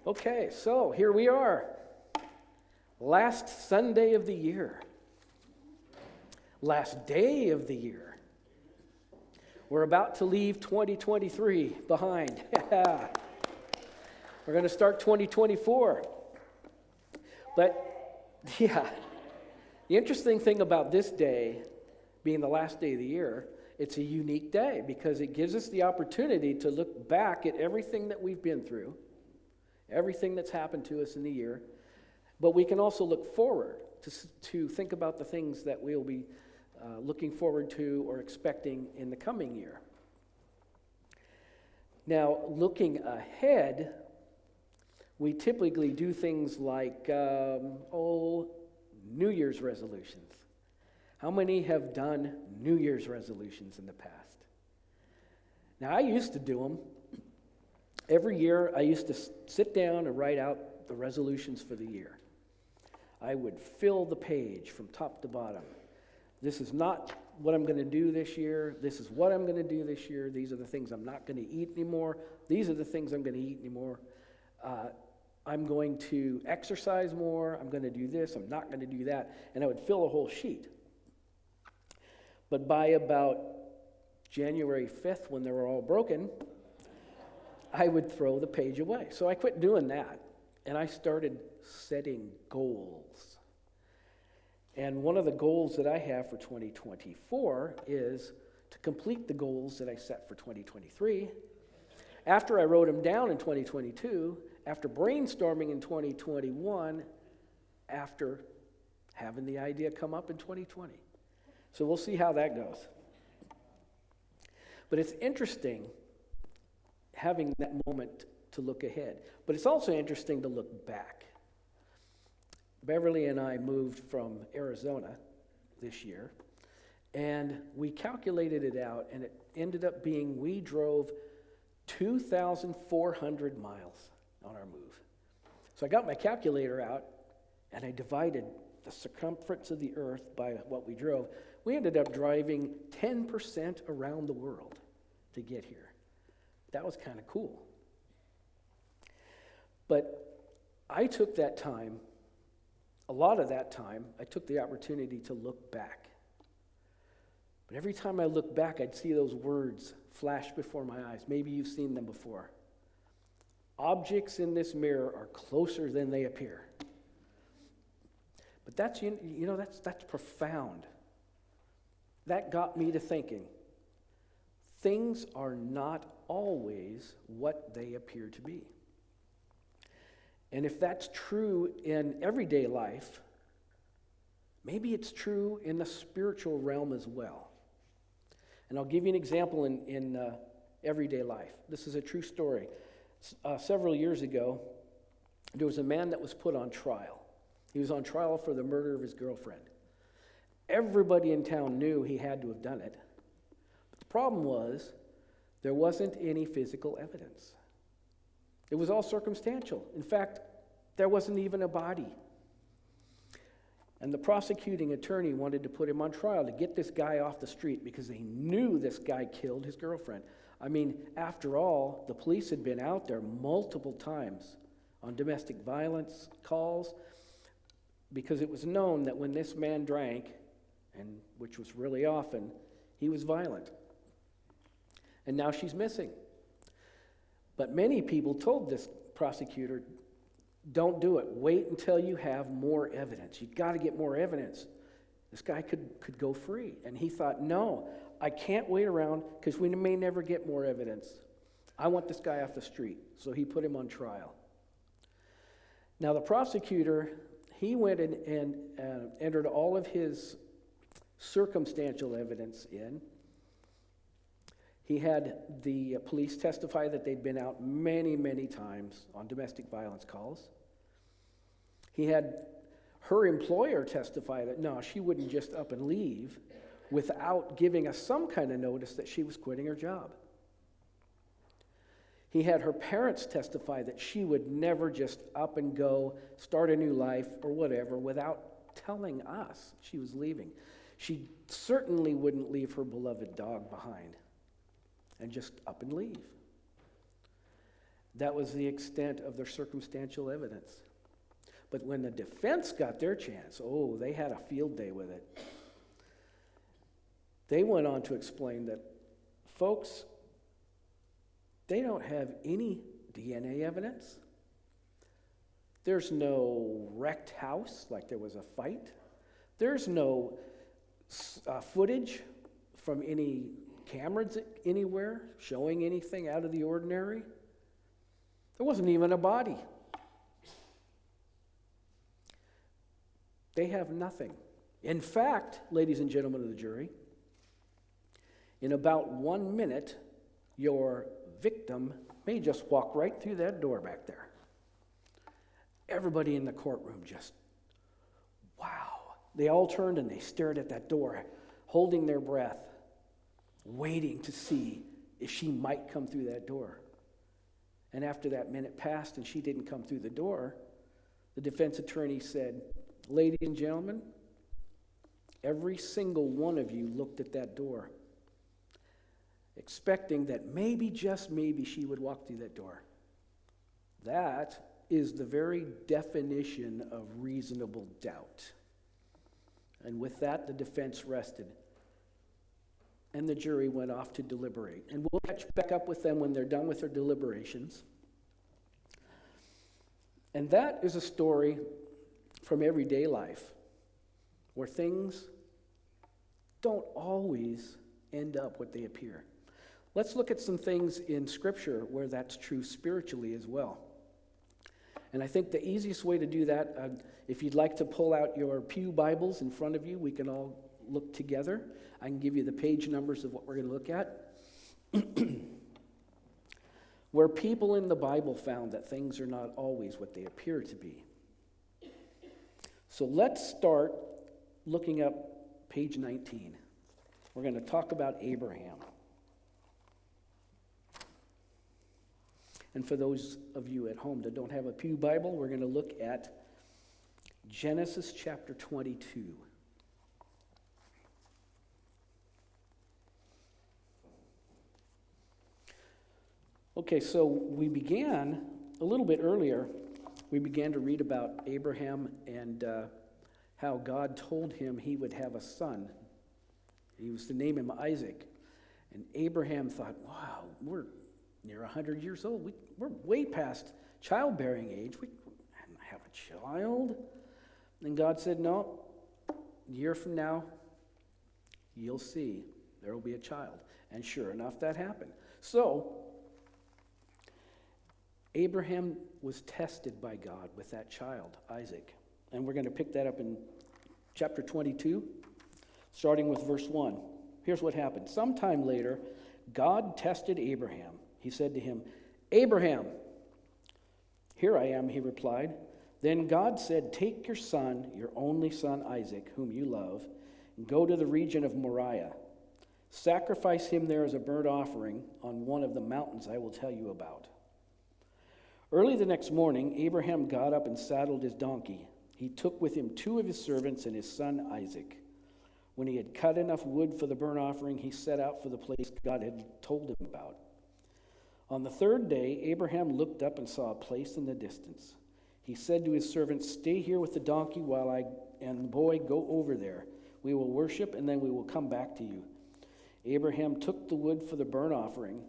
Okay, so here we are. Last Sunday of the year. Last day of the year. We're about to leave 2023 behind. We're going to start 2024. But, yeah, the interesting thing about this day, being the last day of the year, it's a unique day because it gives us the opportunity to look back at everything that we've been through, everything that's happened to us in the year, but we can also look forward to think about the things that we'll be looking forward to or expecting in the coming year. Now, looking ahead, we typically do things like, New Year's resolutions. How many have done New Year's resolutions in the past? Now, I used to do them. Every year, I used to sit down and write out the resolutions for the year. I would fill the page from top to bottom. This is not what I'm going to do this year. This is what I'm going to do this year. These are the things I'm not going to eat anymore. These are the things I'm going to eat anymore. I'm going to exercise more. I'm going to do this. I'm not going to do that. And I would fill a whole sheet. But by about January 5th, when they were all broken, I would throw the page away. So I quit doing that, and I started setting goals. And one of the goals that I have for 2024 is to complete the goals that I set for 2023. After I wrote them down in 2022, after brainstorming in 2021, after having the idea come up in 2020. So we'll see how that goes. But it's interesting having that moment to look ahead. But it's also interesting to look back. Beverly and I moved from Arizona this year, and we calculated it out, and it ended up being we drove 2,400 miles on our move. So I got my calculator out, and I divided the circumference of the earth by what we drove. We ended up driving 10% around the world to get here. That was kind of cool. But I took that time, a lot of that time, I took the opportunity to look back. But every time I look back, I'd see those words flash before my eyes. Maybe you've seen them before. Objects in this mirror are closer than they appear. But that's profound. That got me to thinking, things are not always what they appear to be. And if that's true in everyday life, maybe it's true in the spiritual realm as well. And I'll give you an example in everyday life. This is a true story. Several years ago, there was a man that was put on trial. He was on trial for the murder of his girlfriend. Everybody in town knew he had to have done it. But the problem was, there wasn't any physical evidence. It was all circumstantial. In fact, there wasn't even a body. And the prosecuting attorney wanted to put him on trial to get this guy off the street because they knew this guy killed his girlfriend. I mean, after all, the police had been out there multiple times on domestic violence calls because it was known that when this man drank, and which was really often, he was violent. And now she's missing. But many people told this prosecutor, don't do it. Wait until you have more evidence. You've got to get more evidence. This guy could go free. And he thought, no, I can't wait around because we may never get more evidence. I want this guy off the street. So he put him on trial. Now the prosecutor, he went and entered all of his circumstantial evidence in. He had the police testify that they'd been out many, many times on domestic violence calls. He had her employer testify that, no, she wouldn't just up and leave without giving us some kind of notice that she was quitting her job. He had her parents testify that she would never just up and go, start a new life or whatever, without telling us she was leaving. She certainly wouldn't leave her beloved dog behind and just up and leave. That was the extent of their circumstantial evidence. But when the defense got their chance, oh, they had a field day with it. They went on to explain that, folks, they don't have any DNA evidence. There's no wrecked house, like there was a fight. There's no footage from any cameras anywhere showing anything out of the ordinary. There wasn't even a body. They have nothing. In fact, ladies and gentlemen of the jury, in about 1 minute, your victim may just walk right through that door back there. Everybody in the courtroom just, wow. They all turned and they stared at that door, holding their breath, waiting to see if she might come through that door. And after that minute passed and she didn't come through the door, the defense attorney said, ladies and gentlemen, every single one of you looked at that door, expecting that maybe, just maybe, she would walk through that door. That is the very definition of reasonable doubt. And with that, the defense rested. And the jury went off to deliberate. And we'll catch back up with them when they're done with their deliberations. And that is a story from everyday life where things don't always end up what they appear. Let's look at some things in Scripture where that's true spiritually as well. And I think the easiest way to do that, if you'd like to pull out your pew Bibles in front of you, we can all look together. I can give you the page numbers of what we're going to look at. Where people in the Bible found that things are not always what they appear to be. So let's start looking up page 19. We're going to talk about Abraham. And for those of you at home that don't have a pew Bible, we're going to look at Genesis chapter 22. Okay, so we began a little bit earlier. We began to read about Abraham and how God told him he would have a son. He was to name him Isaac. And Abraham thought, wow, we're near 100 years old. We're way past childbearing age. We have a child. And God said, no, a year from now, you'll see there will be a child. And sure enough, that happened. So, Abraham was tested by God with that child, Isaac. And we're going to pick that up in chapter 22, starting with verse 1. Here's what happened. Sometime later, God tested Abraham. He said to him, Abraham. Here I am, he replied. Then God said, take your son, your only son Isaac, whom you love, and go to the region of Moriah. Sacrifice him there as a burnt offering on one of the mountains I will tell you about. Early the next morning, Abraham got up and saddled his donkey. He took with him 2 of his servants and his son Isaac. When he had cut enough wood for the burnt offering, he set out for the place God had told him about. On the 3rd day, Abraham looked up and saw a place in the distance. He said to his servants, stay here with the donkey while I and the boy go over there. We will worship, and then we will come back to you. Abraham took the wood for the burnt offering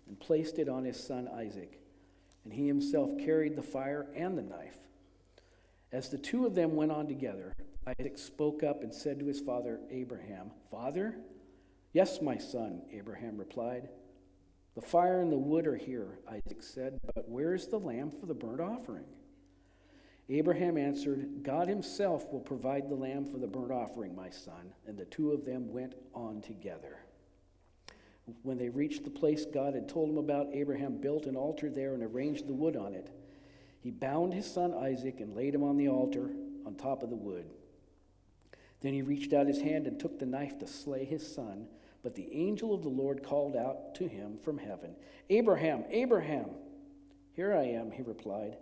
and placed it on his son Isaac. And he himself carried the fire and the knife. As the 2 of them went on together, Isaac spoke up and said to his father Abraham, Father? Yes, my son, Abraham replied. The fire and the wood are here, Isaac said, but where is the lamb for the burnt offering? Abraham answered, God himself will provide the lamb for the burnt offering, my son. And the 2 of them went on together. When they reached the place God had told him about, Abraham built an altar there and arranged the wood on it. He bound his son Isaac and laid him on the altar on top of the wood. Then he reached out his hand and took the knife to slay his son. But the angel of the Lord called out to him from heaven, Abraham, Abraham! Here I am, he replied.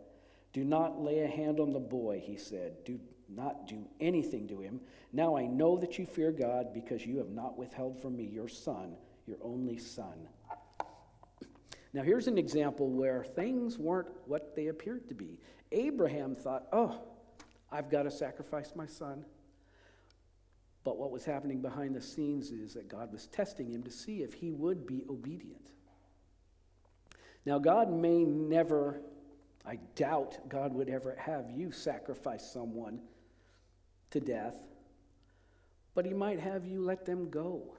Do not lay a hand on the boy, he said. Do not do anything to him. Now I know that you fear God because you have not withheld from me your son, your only son. Now, here's an example where things weren't what they appeared to be. Abraham thought, oh, I've got to sacrifice my son. But what was happening behind the scenes is that God was testing him to see if he would be obedient. Now, God may never, I doubt God would ever have you sacrifice someone to death, but he might have you let them go.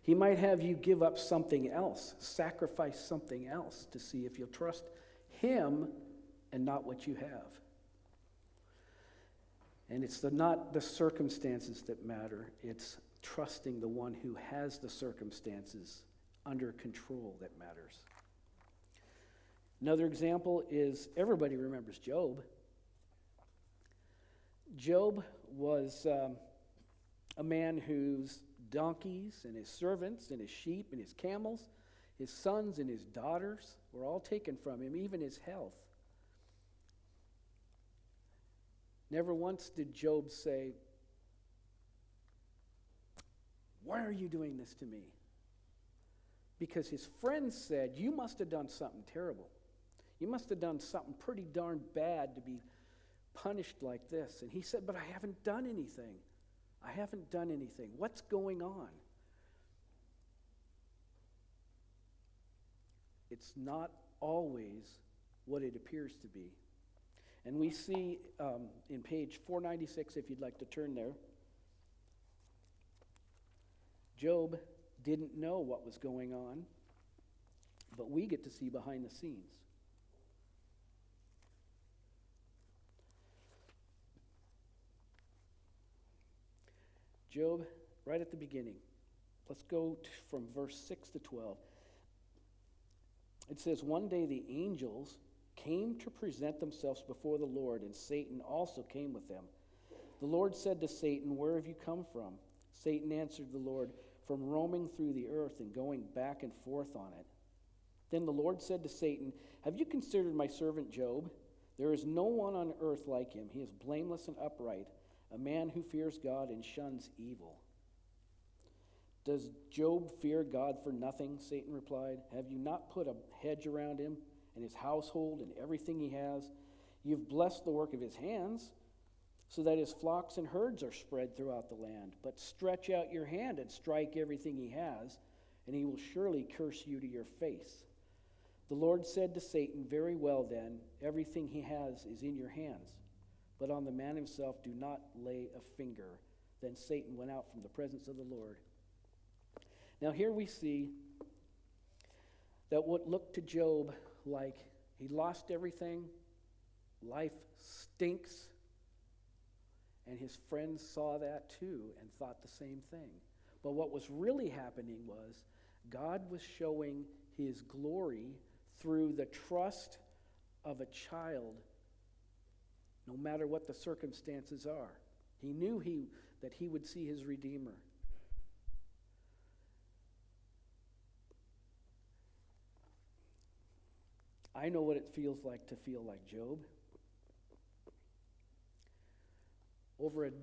He might have you give up something else, sacrifice something else to see if you'll trust him and not what you have. And it's not the circumstances that matter, it's trusting the one who has the circumstances under control that matters. Another example is, everybody remembers Job. Job was a man whose donkeys and his servants and his sheep and his camels, his sons and his daughters were all taken from him, even his health. Never once did Job say, "Why are you doing this to me?" Because his friends said, "You must have done something terrible. You must have done something pretty darn bad to be punished like this." And he said, "But I haven't done anything. I haven't done anything. What's going on?" It's not always what it appears to be. And we see in page 496, if you'd like to turn there, Job didn't know what was going on, but we get to see behind the scenes. Job, right at the beginning. Let's go from verse 6 to 12. It says, "One day the angels came to present themselves before the Lord, and Satan also came with them. The Lord said to Satan, 'Where have you come from?' Satan answered the Lord, 'From roaming through the earth and going back and forth on it.' Then the Lord said to Satan, 'Have you considered my servant Job? There is no one on earth like him. He is blameless and upright, a man who fears God and shuns evil.' 'Does Job fear God for nothing?' Satan replied. 'Have you not put a hedge around him and his household and everything he has? You've blessed the work of his hands, so that his flocks and herds are spread throughout the land. But stretch out your hand and strike everything he has, and he will surely curse you to your face.' The Lord said to Satan, 'Very well then, everything he has is in your hands. But on the man himself do not lay a finger.' Then Satan went out from the presence of the Lord." Now here we see that what looked to Job like he lost everything, life stinks, and his friends saw that too and thought the same thing. But what was really happening was God was showing his glory through the trust of a child, no matter what the circumstances are. He knew that he would see his Redeemer. I know what it feels like to feel like Job.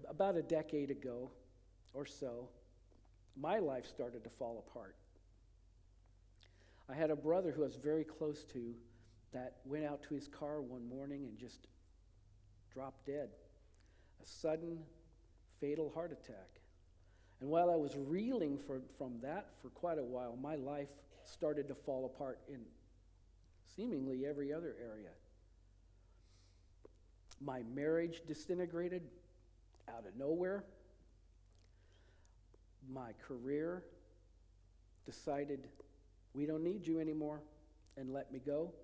About a decade ago or so, my life started to fall apart. I had a brother who I was very close to that went out to his car one morning and just dropped dead. A sudden, fatal heart attack. And while I was reeling from that for quite a while, my life started to fall apart in seemingly every other area. My marriage disintegrated out of nowhere. My career decided, "We don't need you anymore," and let me go.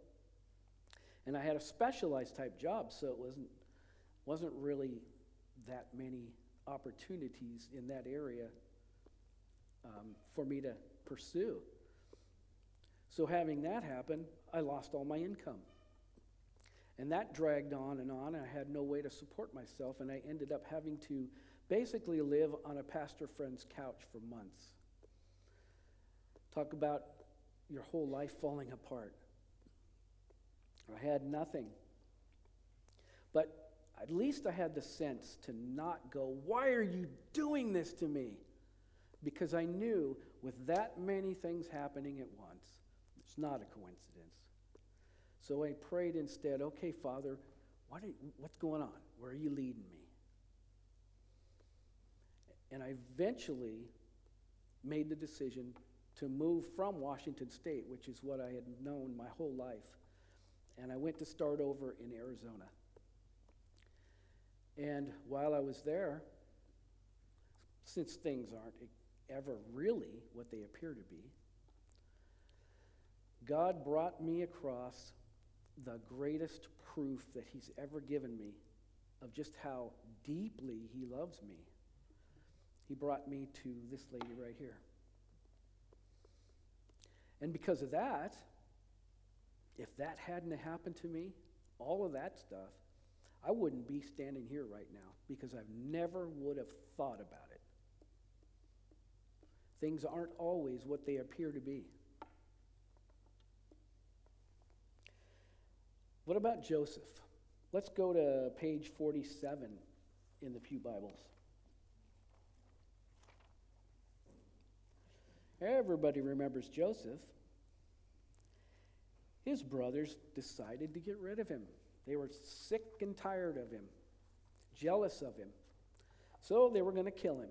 And I had a specialized type job, so it wasn't really that many opportunities in that area for me to pursue. So having that happen, I lost all my income. And that dragged on, and I had no way to support myself, and I ended up having to basically live on a pastor friend's couch for months. Talk about your whole life falling apart. I had nothing. But at least I had the sense to not go, "Why are you doing this to me?" Because I knew with that many things happening at once, It's not a coincidence. So I prayed instead, okay, Father, what's going on? Where are you leading me? And I eventually made the decision to move from Washington State, which is what I had known my whole life. And I went to start over in Arizona. And while I was there, since things aren't ever really what they appear to be, God brought me across the greatest proof that he's ever given me of just how deeply he loves me. He brought me to this lady right here. And because of that, if that hadn't happened to me, all of that stuff, I wouldn't be standing here right now because I never would have thought about it. Things aren't always what they appear to be. What about Joseph? Let's go to page 47 in the Pew Bibles. Everybody remembers Joseph. His brothers decided to get rid of him. They were sick and tired of him, jealous of him. So they were going to kill him.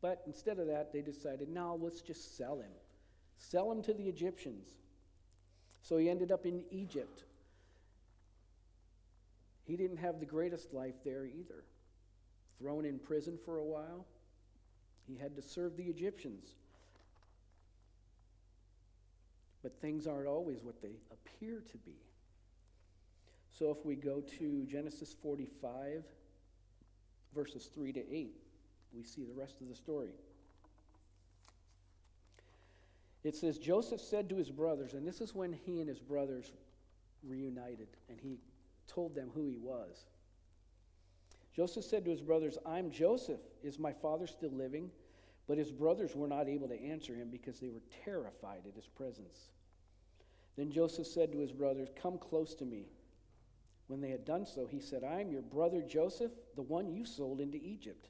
But instead of that, they decided, no, let's just sell him. Sell him to the Egyptians. So he ended up in Egypt. He didn't have the greatest life there either. Thrown in prison for a while. He had to serve the Egyptians. But things aren't always what they appear to be. So if we go to Genesis 45, verses 3 to 8, we see the rest of the story. It says, Joseph said to his brothers, and this is when he and his brothers reunited, and he told them who he was. Joseph said to his brothers, I'm Joseph. Is my father still living? But his brothers were not able to answer him because they were terrified at his presence. Then Joseph said to his brothers, come close to me. When they had done so, he said, I am your brother Joseph, the one you sold into Egypt.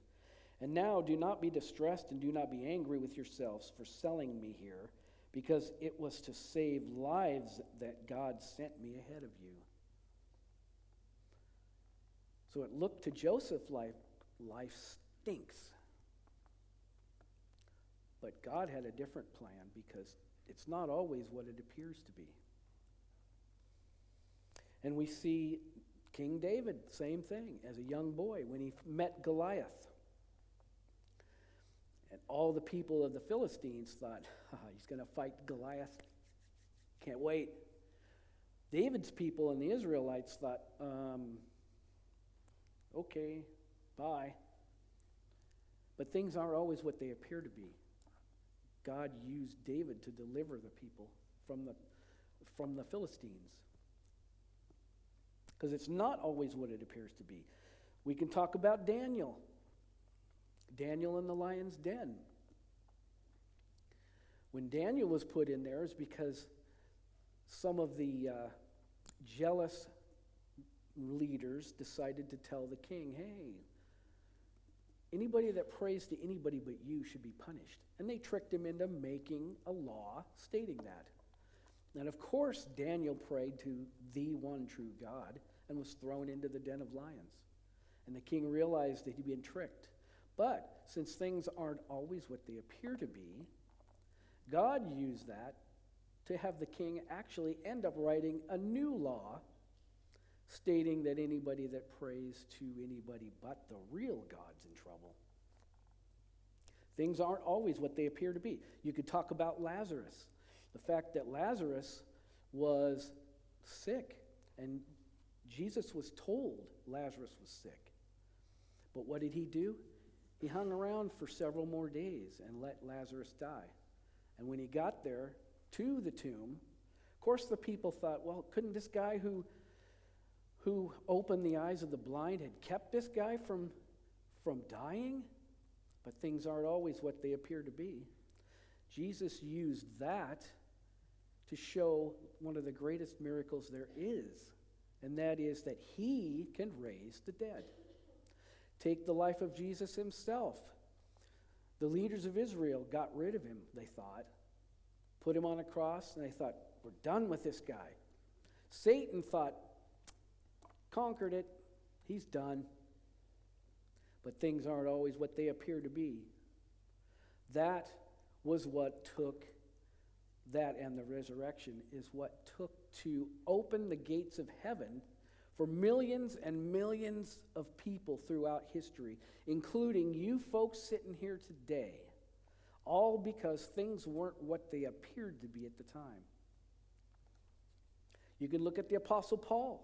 And now do not be distressed and do not be angry with yourselves for selling me here, because it was to save lives that God sent me ahead of you. So it looked to Joseph like life stinks. But God had a different plan because it's not always what it appears to be. And we see King David, same thing, as a young boy when he met Goliath. And all the people of the Philistines thought, he's going to fight Goliath. Can't wait. David's people and the Israelites thought, okay, bye. But things aren't always what they appear to be. God used David to deliver the people from the Philistines. Because it's not always what it appears to be. We can talk about Daniel. Daniel in the lion's den. When Daniel was put in there, it's because some of the jealous leaders decided to tell the king, hey, anybody that prays to anybody but you should be punished. And they tricked him into making a law stating that. And of course, Daniel prayed to the one true God and was thrown into the den of lions. And the king realized that he'd been tricked. But since things aren't always what they appear to be, God used that to have the king actually end up writing a new law stating that anybody that prays to anybody but the real God's in trouble. Things aren't always what they appear to be. You could talk about Lazarus. The fact that Lazarus was sick, and Jesus was told Lazarus was sick. But what did he do? He hung around for several more days and let Lazarus die. And when he got there to the tomb, of course the people thought, well, couldn't this guy who opened the eyes of the blind had kept this guy from dying? But things aren't always what they appear to be. Jesus used that to show one of the greatest miracles there is, and that is that he can raise the dead. Take the life of Jesus himself. The leaders of Israel got rid of him, they thought, put him on a cross, and they thought, we're done with this guy. Satan thought, conquered it, he's done. But things aren't always what they appear to be. That was what took, that and the resurrection is what took to open the gates of heaven for millions and millions of people throughout history, including you folks sitting here today, all because things weren't what they appeared to be at the time. You can look at the Apostle Paul.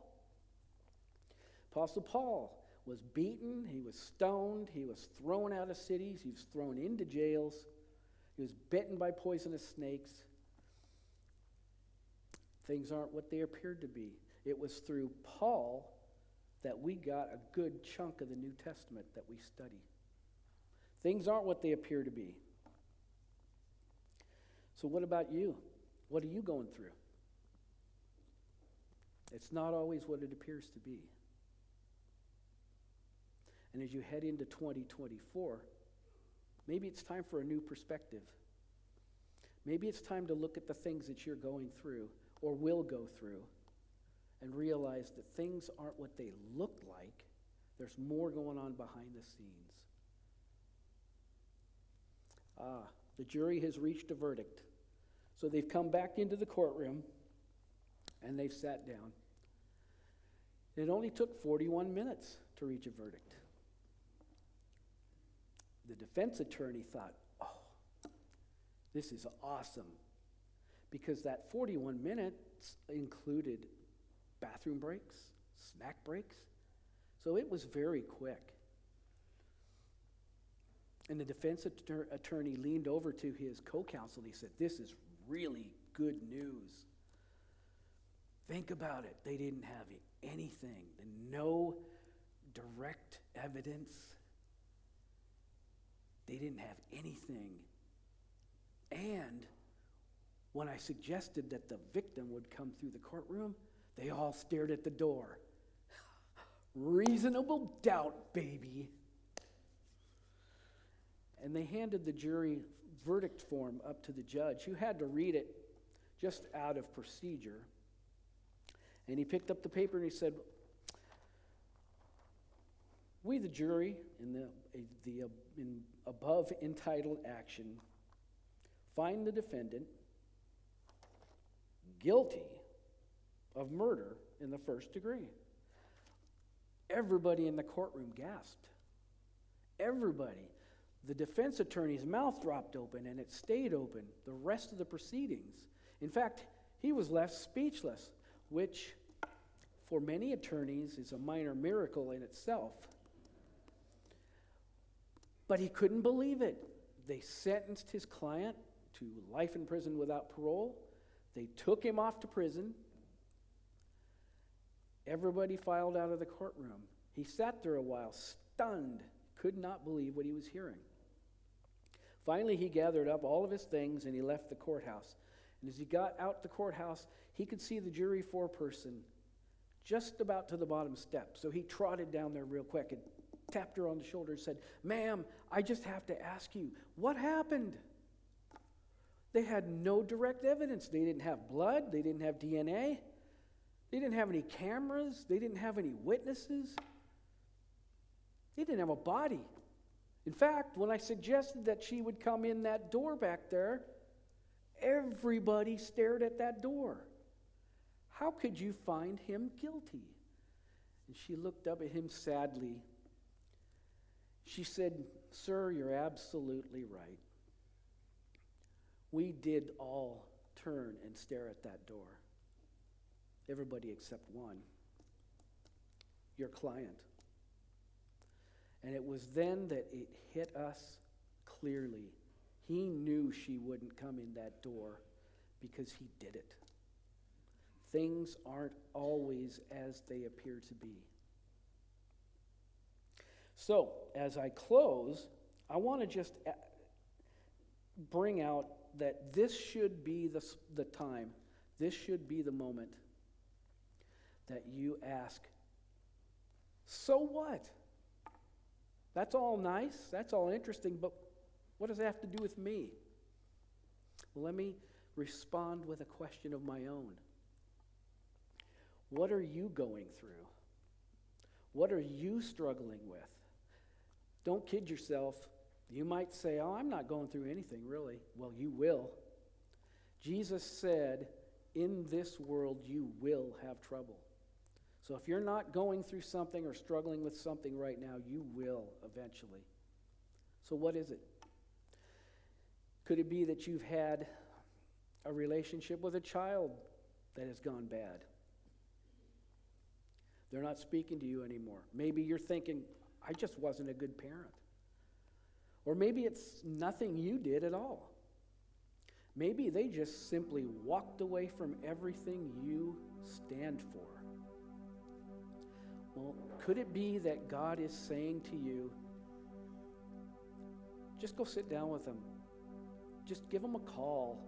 Apostle Paul was beaten, he was stoned, he was thrown out of cities, he was thrown into jails, he was bitten by poisonous snakes. Things aren't what they appeared to be. It was through Paul that we got a good chunk of the New Testament that we study. Things aren't what they appear to be. So what about you? What are you going through? It's not always what it appears to be. And as you head into 2024, maybe it's time for a new perspective. Maybe it's time to look at the things that you're going through or will go through and realize that things aren't what they look like. There's more going on behind the scenes. The jury has reached a verdict. So they've come back into the courtroom and they've sat down. It only took 41 minutes to reach a verdict. The defense attorney thought, oh, this is awesome. Because that 41 minutes included bathroom breaks, snack breaks. So it was very quick. And the defense attorney leaned over to his co-counsel and he said, this is really good news. Think about it. They didn't have anything, no direct evidence. They didn't have anything. And when I suggested that the victim would come through the courtroom, they all stared at the door. Reasonable doubt, baby. And they handed the jury verdict form up to the judge, who had to read it just out of procedure. And he picked up the paper and he said, we, the jury, in the above entitled action, find the defendant guilty of murder in the first degree. Everybody in the courtroom gasped. Everybody. The defense attorney's mouth dropped open, and it stayed open the rest of the proceedings. In fact, he was left speechless, which for many attorneys is a minor miracle in itself. But he couldn't believe it. They sentenced his client to life in prison without parole. They took him off to prison. Everybody filed out of the courtroom. He sat there a while, stunned, could not believe what he was hearing. Finally, he gathered up all of his things and he left the courthouse. And as he got out the courthouse, he could see the jury foreperson just about to the bottom step. So he trotted down there real quick and tapped her on the shoulder and said, "Ma'am, I just have to ask you, what happened?" They had no direct evidence. They didn't have blood. They didn't have DNA. They didn't have any cameras. They didn't have any witnesses. They didn't have a body. In fact, when I suggested that she would come in that door back there, everybody stared at that door. How could you find him guilty? And she looked up at him sadly. She said, "Sir, you're absolutely right. We did all turn and stare at that door. Everybody except one, your client." And it was then that it hit us clearly. He knew she wouldn't come in that door because he did it. Things aren't always as they appear to be. So, as I close, I want to just bring out that this should be the time, this should be the moment that you ask, so what? That's all nice, that's all interesting, but what does it have to do with me? Well, let me respond with a question of my own. What are you going through? What are you struggling with? Don't kid yourself. You might say, oh, I'm not going through anything, really. Well, you will. Jesus said, in this world you will have trouble. So if you're not going through something or struggling with something right now, you will eventually. So what is it? Could it be that you've had a relationship with a child that has gone bad? They're not speaking to you anymore. Maybe you're thinking, I just wasn't a good parent. Or maybe it's nothing you did at all. Maybe they just simply walked away from everything you stand for. Well, could it be that God is saying to you, just go sit down with them. Just give them a call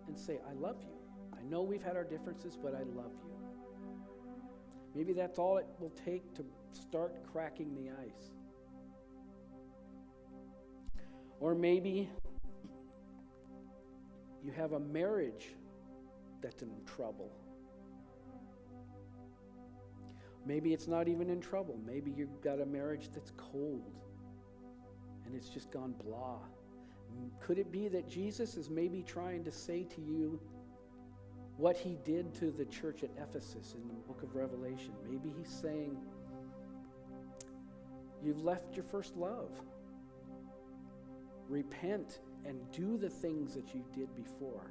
and say, I love you. I know we've had our differences, but I love you. Maybe that's all it will take to start cracking the ice. Or maybe you have a marriage that's in trouble. Maybe it's not even in trouble. Maybe you've got a marriage that's cold and it's just gone blah. Could it be that Jesus is maybe trying to say to you what he did to the church at Ephesus in the book of Revelation? Maybe he's saying, you've left your first love. Repent and do the things that you did before.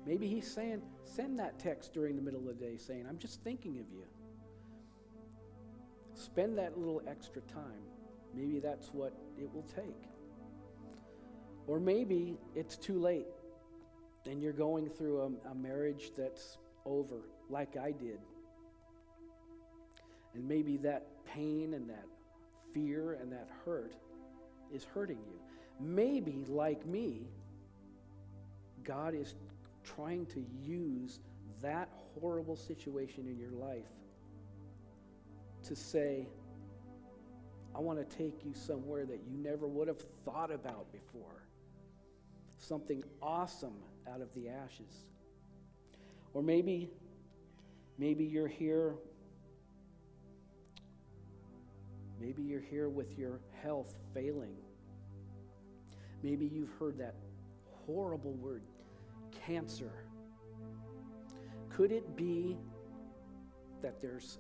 Maybe he's saying, send that text during the middle of the day saying, I'm just thinking of you. Spend that little extra time. Maybe that's what it will take. Or maybe it's too late and you're going through a marriage that's over, like I did. And maybe that pain and that fear and that hurt is hurting you. Maybe, like me, God is trying to use that horrible situation in your life to say, I want to take you somewhere that you never would have thought about before. Something awesome out of the ashes. Or maybe you're here. Maybe you're here with your health failing. Maybe you've heard that horrible word, cancer. Could it be that there's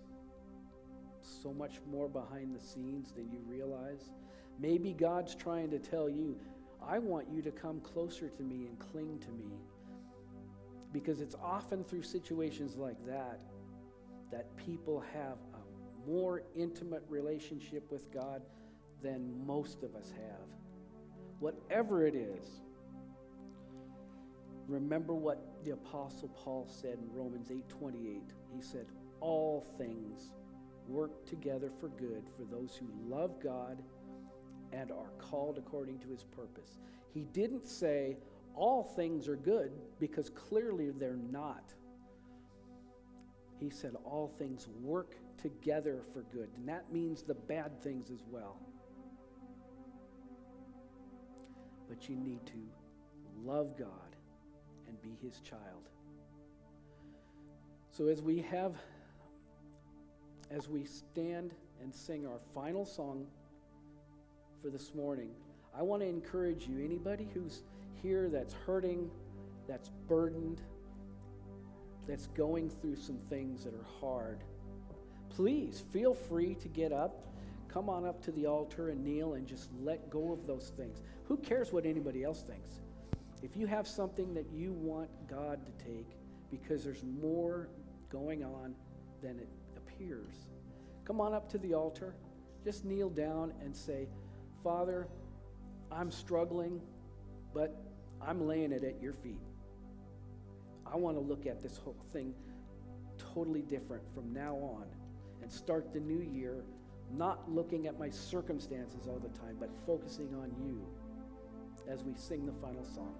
so much more behind the scenes than you realize? Maybe God's trying to tell you, I want you to come closer to me and cling to me. Because it's often through situations like that that people have a more intimate relationship with God than most of us have. Whatever it is, remember what the Apostle Paul said in Romans 8:28. He said, all things work together for good for those who love God and are called according to his purpose. He didn't say all things are good, because clearly they're not. He said all things work together for good, and that means the bad things as well. But you need to love God and be his child. So as we stand and sing our final song for this morning, I want to encourage you, anybody who's here that's hurting, that's burdened, that's going through some things that are hard, please feel free to get up, come on up to the altar and kneel and just let go of those things. Who cares what anybody else thinks? If you have something that you want God to take because there's more going on than it appears, come on up to the altar, just kneel down and say, Father, I'm struggling, but I'm laying it at your feet. I want to look at this whole thing totally different from now on and start the new year not looking at my circumstances all the time, but focusing on you as we sing the final song.